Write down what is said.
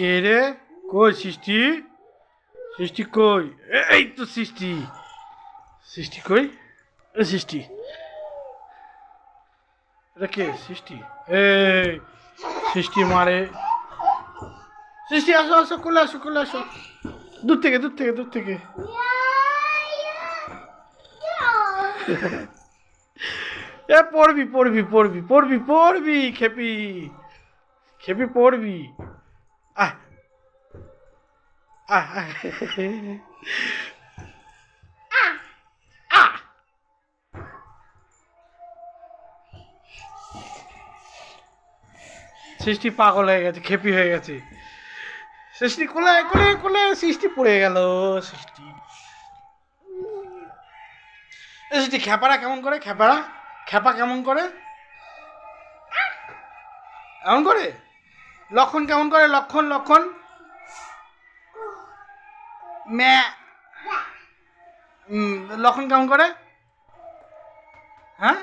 কে রে? কই সৃষ্টি? সৃষ্টি কই? এই তো সৃষ্টি। সৃষ্টি কই? এ সৃষ্টি, এটা কে? সৃষ্টি। এই সৃষ্টি মারে। সৃষ্টি আসো আসো, কোলে আসো কোলে আসো। দূর থেকে দূর থেকে দূর থেকে। এ পড়বি পড়বি পড়বি পড়বি পড়বি খেপি। খেপি পড়বি। আহ আহ আহ। আহ। সৃষ্টি পাগল হয়ে গেছে, খেপি হয়ে গেছে। সৃষ্টি কোলে কোলে কোলে, সৃষ্টি পড়ে গেল। সৃষ্টি, এ সৃষ্টি খেপারা কেমন করে? খেপারা খেপা কেমন করে? এমন করে? লক্ষণ কেমন করে? লক্ষণ লক্ষণ। ম্যা। লক্ষণ কেমন করে? হ্যাঁ